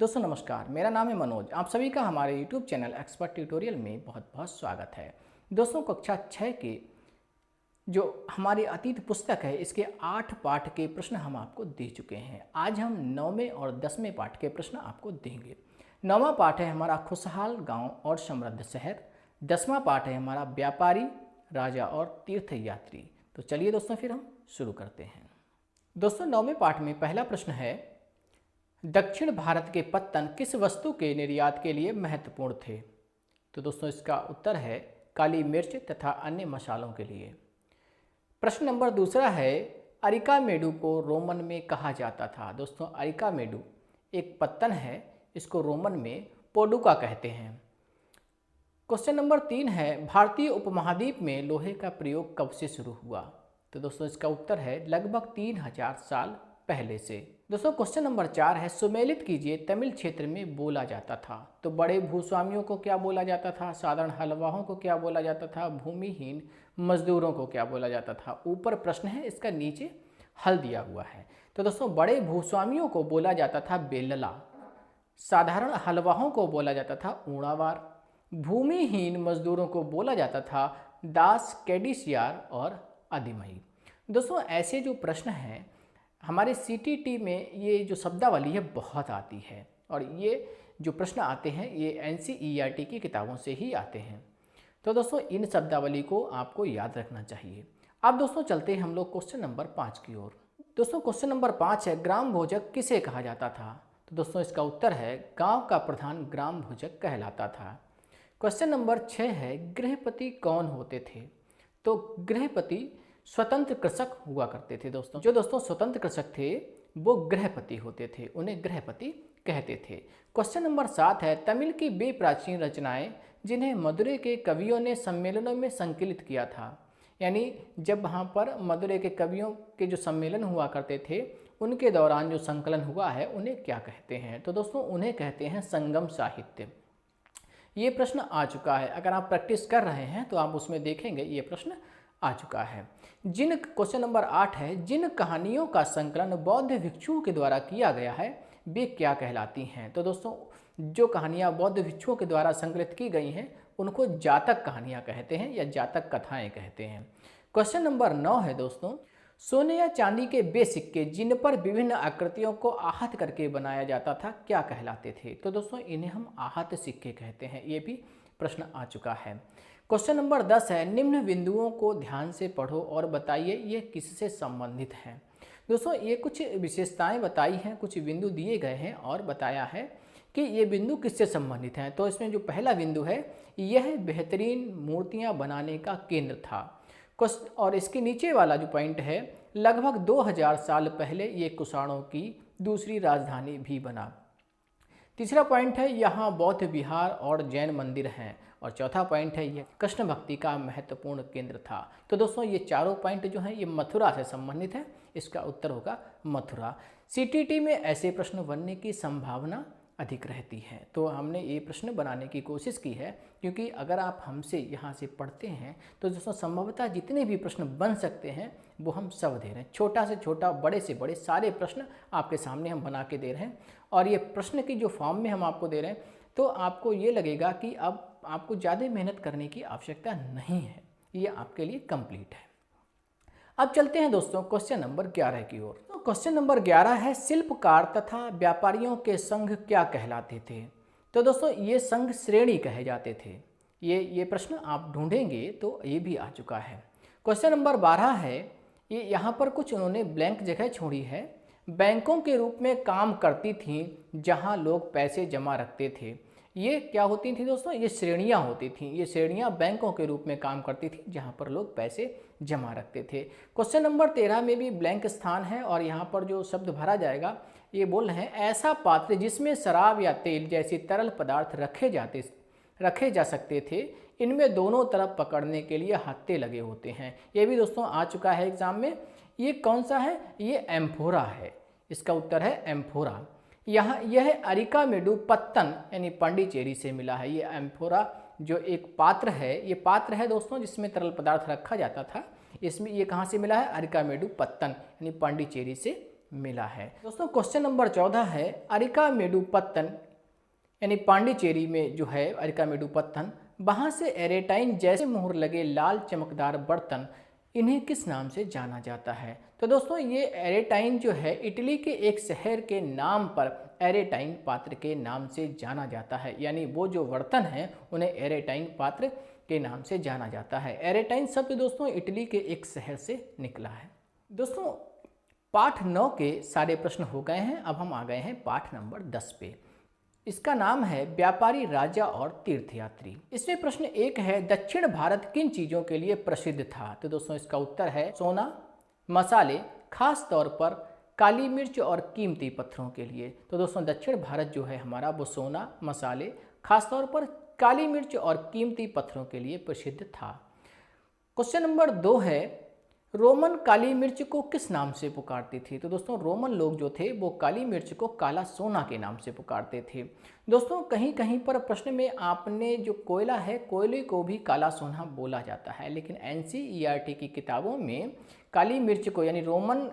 दोस्तों नमस्कार, मेरा नाम है मनोज। आप सभी का हमारे YouTube चैनल एक्सपर्ट ट्यूटोरियल में बहुत बहुत स्वागत है। दोस्तों कक्षा 6 के जो हमारी अतीत पुस्तक है इसके 8 पाठ के प्रश्न हम आपको दे चुके हैं। आज हम 9वें और 10वें पाठ के प्रश्न आपको देंगे। 9वां पाठ है हमारा खुशहाल गांव और समृद्ध शहर। 10वां पाठ है हमारा व्यापारी, राजा और तीर्थ यात्री। तो चलिए दोस्तों फिर हम शुरू करते हैं। दोस्तों 9वें पाठ में पहला प्रश्न है, दक्षिण भारत के पत्तन किस वस्तु के निर्यात के लिए महत्वपूर्ण थे? तो दोस्तों इसका उत्तर है काली मिर्च तथा अन्य मसालों के लिए। प्रश्न नंबर दूसरा है, अरिकामेडू को रोमन में कहा जाता था। दोस्तों अरिकामेडू एक पत्तन है, इसको रोमन में पोडुका कहते हैं। क्वेश्चन नंबर 3 है, भारतीय उपमहाद्वीप में लोहे का प्रयोग कब से शुरू हुआ? तो दोस्तों इसका उत्तर है लगभग 3000 साल पहले से। दोस्तों क्वेश्चन नंबर 4 है, सुमेलित कीजिए तमिल क्षेत्र में बोला जाता था। तो बड़े भूस्वामियों को क्या बोला जाता था, साधारण हलवाहों को क्या बोला जाता था, भूमिहीन मजदूरों को क्या बोला जाता था? ऊपर प्रश्न है, इसका नीचे हल दिया हुआ है। तो दोस्तों बड़े भूस्वामियों को बोला जाता था बेलला, साधारण हलवाहों को बोला जाता था ऊणावार, भूमिहीन मजदूरों को बोला जाता था दास कैडिसियार और आदिमई। दोस्तों ऐसे जो प्रश्न हैं हमारे सीटीटी में ये जो शब्दावली है बहुत आती है और ये जो प्रश्न आते हैं ये एनसीईआरटी की किताबों से ही आते हैं। तो दोस्तों इन शब्दावली को आपको याद रखना चाहिए। अब दोस्तों चलते हैं हम लोग क्वेश्चन नंबर 5 की ओर। दोस्तों क्वेश्चन नंबर 5 है, ग्राम भोजक किसे कहा जाता था? तो दोस्तों इसका उत्तर है गांव का प्रधान ग्राम भोजक कहलाता था। क्वेश्चन नंबर 6 है, गृहपति कौन होते थे? तो गृहपति स्वतंत्र कृषक हुआ करते थे। दोस्तों स्वतंत्र कृषक थे वो गृहपति होते थे, उन्हें गृहपति कहते थे। क्वेश्चन नंबर 7 है, तमिल की वे प्राचीन रचनाएं जिन्हें मदुरै के कवियों ने सम्मेलनों में संकलित किया था, यानी जब वहाँ पर मदुरै के कवियों के जो सम्मेलन हुआ करते थे उनके दौरान जो संकलन हुआ है उन्हें क्या कहते हैं? तो दोस्तों उन्हें कहते हैं संगम साहित्य। ये प्रश्न आ चुका है, अगर आप प्रैक्टिस कर रहे हैं तो आप उसमें देखेंगे ये प्रश्न आ चुका है। क्वेश्चन नंबर 8 है, जिन कहानियों का संकलन बौद्ध भिक्षुओं के द्वारा किया गया है वे क्या कहलाती हैं? तो दोस्तों जो कहानियाँ बौद्ध भिक्षुओं के द्वारा संकलित की गई हैं उनको जातक कहानियाँ कहते हैं या जातक कथाएं कहते हैं। क्वेश्चन नंबर 9 है दोस्तों, सोने या चांदी के वे सिक्के जिन पर विभिन्न आकृतियों को आहत करके बनाया जाता था क्या कहलाते थे? तो दोस्तों इन्हें हम आहत सिक्के कहते हैं। ये भी प्रश्न आ चुका है। क्वेश्चन नंबर 10 है, निम्न बिंदुओं को ध्यान से पढ़ो और बताइए ये किससे संबंधित हैं? दोस्तों ये कुछ विशेषताएं बताई हैं, कुछ बिंदु दिए गए हैं और बताया है कि ये बिंदु किससे संबंधित हैं। तो इसमें जो पहला बिंदु है, यह बेहतरीन मूर्तियां बनाने का केंद्र था। और इसके नीचे वाला जो पॉइंट है, लगभग 2000 साल पहले ये कुषाणों की दूसरी राजधानी भी बना। तीसरा पॉइंट है, यहाँ बौद्ध विहार और जैन मंदिर हैं। और चौथा पॉइंट है, यह कृष्ण भक्ति का महत्वपूर्ण केंद्र था। तो दोस्तों ये चारों पॉइंट जो हैं ये मथुरा से संबंधित है, इसका उत्तर होगा मथुरा। सीटीटी में ऐसे प्रश्न बनने की संभावना अधिक रहती है, तो हमने ये प्रश्न बनाने की कोशिश की है, क्योंकि अगर आप हमसे यहाँ से पढ़ते हैं तो दोस्तों संभवतः जितने भी प्रश्न बन सकते हैं वो हम सब दे रहे हैं। छोटा से छोटा, बड़े से बड़े सारे प्रश्न आपके सामने हम बना के दे रहे हैं। और ये प्रश्न की जो फॉर्म में हम आपको दे रहे हैं तो आपको ये लगेगा कि अब आपको ज़्यादा मेहनत करने की आवश्यकता नहीं है, ये आपके लिए कंप्लीट है। अब चलते हैं दोस्तों क्वेश्चन नंबर 11 की ओर। तो क्वेश्चन नंबर 11 है, शिल्पकार तथा व्यापारियों के संघ क्या कहलाते थे? तो दोस्तों ये संघ श्रेणी कहे जाते थे। ये प्रश्न आप ढूंढेंगे तो ये भी आ चुका है। क्वेश्चन नंबर 12 है, ये यहाँ पर कुछ उन्होंने ब्लैंक जगह छोड़ी है। बैंकों के रूप में काम करती थीं जहाँ लोग पैसे जमा रखते थे। ये क्या होती थी दोस्तों? ये श्रेणियाँ होती थीं। ये श्रेणियाँ बैंकों के रूप में काम करती थी जहाँ पर लोग पैसे जमा रखते थे। क्वेश्चन नंबर 13 में भी ब्लैंक स्थान है और यहाँ पर जो शब्द भरा जाएगा ये बोल रहे हैं, ऐसा पात्र जिसमें शराब या तेल जैसे तरल पदार्थ रखे जा सकते थे, इनमें दोनों तरफ पकड़ने के लिए हत्थे लगे होते हैं। ये भी दोस्तों आ चुका है एग्जाम में। ये कौन सा है? ये एम्फोरा है, इसका उत्तर है एम्फोरा। यहाँ यह अरिकामेडू पत्तन यानी पांडिचेरी से मिला है। ये एम्फोरा जो एक पात्र है, ये पात्र है दोस्तों जिसमें तरल पदार्थ रखा जाता था। इसमें ये कहाँ से मिला है? अरिकामेडू पत्तन यानी पांडिचेरी से मिला है। दोस्तों क्वेश्चन नंबर 14 है अरिकामेडुपत्तन यानी पांडिचेरी में जो है अरिकामेडुपत्तन, वहाँ से एरेटाइन जैसे मोहर लगे लाल चमकदार बर्तन, इन्हें किस नाम से जाना जाता है? तो दोस्तों ये एरेटाइन जो है इटली के एक शहर के नाम पर एरेटाइन पात्र के नाम से जाना जाता है, यानी वो जो बर्तन हैं उन्हें एरेटाइन पात्र के नाम से जाना जाता है। एरेटाइन शब्द दोस्तों इटली के एक शहर से निकला है। दोस्तों पाठ 9 के सारे प्रश्न हो गए हैं, अब हम आ गए हैं पाठ नंबर 10 पे। इसका नाम है व्यापारी, राजा और तीर्थयात्री। इसमें प्रश्न 1 है दक्षिण भारत किन चीज़ों के लिए प्रसिद्ध था? तो दोस्तों इसका उत्तर है सोना, मसाले, खास तौर पर काली मिर्च और कीमती पत्थरों के लिए। तो दोस्तों दक्षिण भारत जो है हमारा वो सोना, मसाले, खास तौर पर काली मिर्च और कीमती पत्थरों के लिए प्रसिद्ध था। क्वेश्चन नंबर 2 है रोमन काली मिर्च को किस नाम से पुकारती थी? तो दोस्तों रोमन लोग जो थे वो काली मिर्च को काला सोना के नाम से पुकारते थे। दोस्तों कहीं कहीं पर प्रश्न में आपने जो कोयला है, कोयले को भी काला सोना बोला जाता है, लेकिन NCERT की किताबों में काली मिर्च को यानी रोमन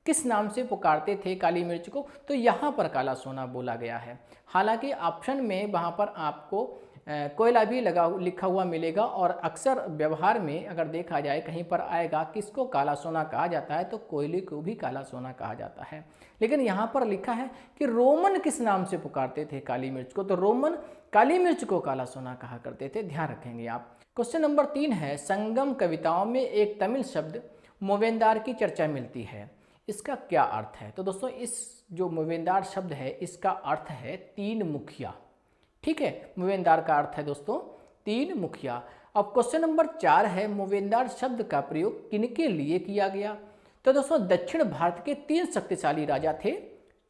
किस नाम से पुकारते थे काली मिर्च को, तो यहाँ पर काला सोना बोला गया है। हालांकि ऑप्शन में वहाँ पर आपको कोयला भी लिखा हुआ मिलेगा, और अक्सर व्यवहार में अगर देखा जाए कहीं पर आएगा किसको काला सोना कहा जाता है, तो कोयले को भी काला सोना कहा जाता है। लेकिन यहाँ पर लिखा है कि रोमन किस नाम से पुकारते थे काली मिर्च को, तो रोमन काली मिर्च को काला सोना कहा करते थे, ध्यान रखेंगे आप। क्वेश्चन नंबर 3 है संगम कविताओं में एक तमिल शब्द मोवेंदार की चर्चा मिलती है, इसका क्या अर्थ है? तो दोस्तों इस जो मोवेंदार शब्द है इसका अर्थ है 3 मुखिया। ठीक है, मोवेंदार का अर्थ है दोस्तों 3 मुखिया। अब क्वेश्चन नंबर 4 है मोवेंदार शब्द का प्रयोग किनके लिए किया गया? तो दोस्तों दक्षिण भारत के 3 शक्तिशाली राजा थे,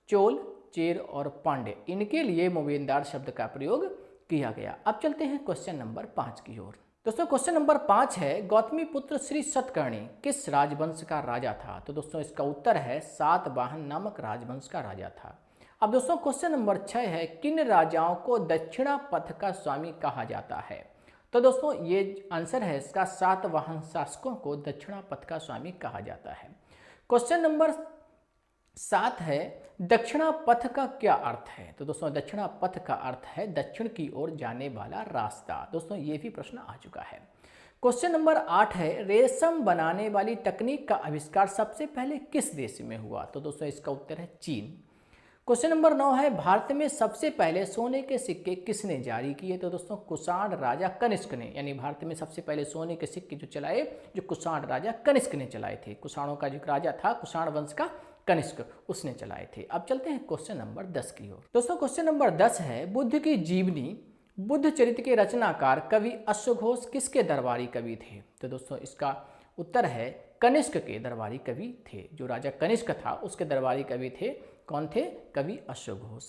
चोल, चेर और पांड्य, इनके लिए मोवेंदार शब्द का प्रयोग किया गया। अब चलते हैं क्वेश्चन नंबर 5 की ओर। दोस्तों क्वेश्चन नंबर 5 है गौतमी पुत्र श्री सतकर्णी किस राजवंश का राजा था? तो दोस्तों इसका उत्तर है सातवाहन नामक राजवंश का राजा था। अब दोस्तों क्वेश्चन नंबर 6 है किन राजाओं को दक्षिणा पथ का स्वामी कहा जाता है? तो दोस्तों ये आंसर है इसका सातवाहन शासकों को दक्षिणा पथ का स्वामी कहा जाता है। क्वेश्चन नंबर 7 है दक्षिणा पथ का क्या अर्थ है? तो दोस्तों दक्षिणा पथ का अर्थ है दक्षिण की ओर जाने वाला रास्ता। दोस्तों ये भी प्रश्न आ चुका है। क्वेश्चन नंबर 8 है रेशम बनाने वाली तकनीक का आविष्कार सबसे पहले किस देश में हुआ? तो दोस्तों इसका उत्तर है चीन। क्वेश्चन नंबर 9 है भारत में सबसे पहले सोने के सिक्के किसने जारी किए? तो दोस्तों कुषाण राजा कनिष्क ने, यानी भारत में सबसे पहले सोने के सिक्के जो चलाए जो कुषाण राजा कनिष्क ने चलाए थे। कुषाणों का जो राजा था कुषाण वंश का कनिष्क, उसने चलाए थे। अब चलते हैं क्वेश्चन नंबर 10 की ओर। दोस्तों क्वेश्चन नंबर 10 है बुद्ध की जीवनी, बुद्ध चरित्र के रचनाकार कवि अश्वघोष किसके दरबारी कवि थे? तो दोस्तों इसका उत्तर है कनिष्क के दरबारी कवि थे। जो राजा कनिष्क था उसके दरबारी कवि थे, कौन थे? कवि अश्वघोष।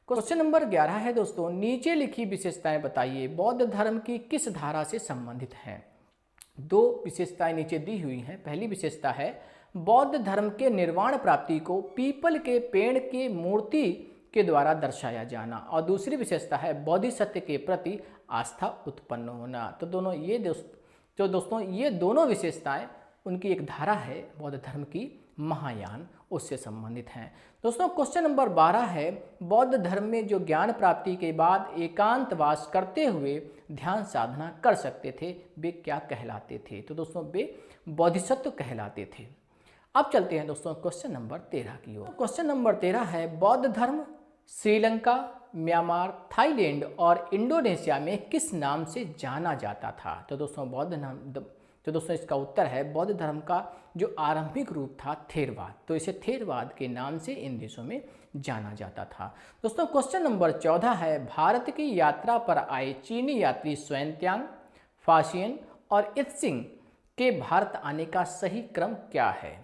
क्वेश्चन नंबर 11 है दोस्तों नीचे लिखी विशेषताएं बताइए बौद्ध धर्म की किस धारा से संबंधित हैं? 2 विशेषताएं नीचे दी हुई हैं। पहली विशेषता है बौद्ध धर्म के निर्वाण प्राप्ति को पीपल के पेड़ की मूर्ति के द्वारा दर्शाया जाना, और दूसरी विशेषता है बोधिसत्व के प्रति आस्था उत्पन्न होना। तो दोस्तों ये दोनों विशेषताएं उनकी एक धारा है बौद्ध धर्म की, महायान, उससे संबंधित हैं। दोस्तों क्वेश्चन नंबर 12 है बौद्ध धर्म में जो ज्ञान प्राप्ति के बाद एकांतवास करते हुए ध्यान साधना कर सकते थे वे क्या कहलाते थे? तो दोस्तों वे बोधिसत्व कहलाते थे। अब चलते हैं दोस्तों क्वेश्चन नंबर 13 की ओर। क्वेश्चन नंबर 13 है बौद्ध धर्म श्रीलंका, म्यांमार, थाईलैंड और इंडोनेशिया में किस नाम से जाना जाता था? तो दोस्तों इसका उत्तर है बौद्ध धर्म का जो आरंभिक रूप था थेरवाद, तो इसे थेरवाद के नाम से इन देशों में जाना जाता था। दोस्तों क्वेश्चन नंबर 14 है भारत की यात्रा पर आए चीनी यात्री स्वानत्यांग, फासियन और इत्सिंग के भारत आने का सही क्रम क्या है?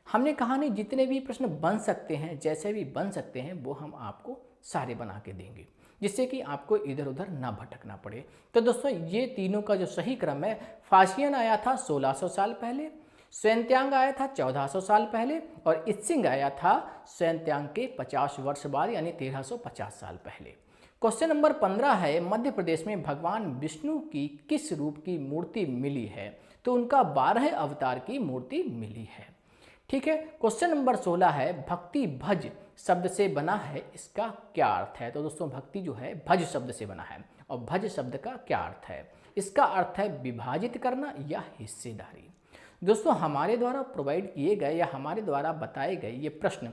हमने कहा नहीं जितने भी प्रश्न बन सकते हैं, जैसे भी बन सकते हैं वो हम आपको सारे बना के देंगे, जिससे कि आपको इधर उधर ना भटकना पड़े। तो दोस्तों ये तीनों का जो सही क्रम है, फासियन आया था 1600 साल पहले, स्वानत्यांग आया था 1400 साल पहले, और इत्सिंग आया था स्वानत्यांग के 50 वर्ष बाद यानी 1350 साल पहले। क्वेश्चन नंबर 15 है मध्य प्रदेश में भगवान विष्णु की किस रूप की मूर्ति मिली है? तो उनका 12 अवतार की मूर्ति मिली है। ठीक है। क्वेश्चन नंबर 16 है, भक्ति भज शब्द से बना है, इसका क्या अर्थ है। तो दोस्तों भक्ति जो है भज शब्द से बना है, और भज शब्द का क्या अर्थ है। इसका अर्थ है विभाजित करना या हिस्सेदारी। दोस्तों हमारे द्वारा प्रोवाइड किए गए या हमारे द्वारा बताए गए ये प्रश्न,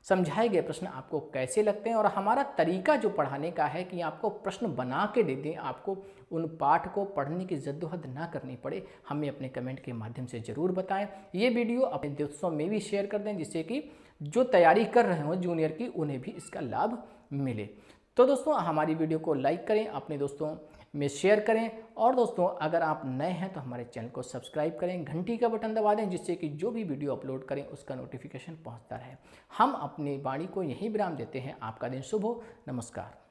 समझाए गए प्रश्न आपको कैसे लगते हैं, और हमारा तरीका जो पढ़ाने का है कि आपको प्रश्न बना के दे दें, आपको उन पाठ को पढ़ने की जद्दोजहद ना करनी पड़े, हमें अपने कमेंट के माध्यम से ज़रूर बताएं। ये वीडियो अपने दोस्तों में भी शेयर कर दें, जिससे कि जो तैयारी कर रहे हो जूनियर की उन्हें भी इसका लाभ मिले। तो दोस्तों हमारी वीडियो को लाइक करें, अपने दोस्तों में शेयर करें, और दोस्तों अगर आप नए हैं तो हमारे चैनल को सब्सक्राइब करें, घंटी का बटन दबा दें, जिससे कि जो भी वीडियो अपलोड करें उसका नोटिफिकेशन पहुंचता रहे। हम अपनी वाणी को यहीं विराम देते हैं। आपका दिन शुभ हो। नमस्कार।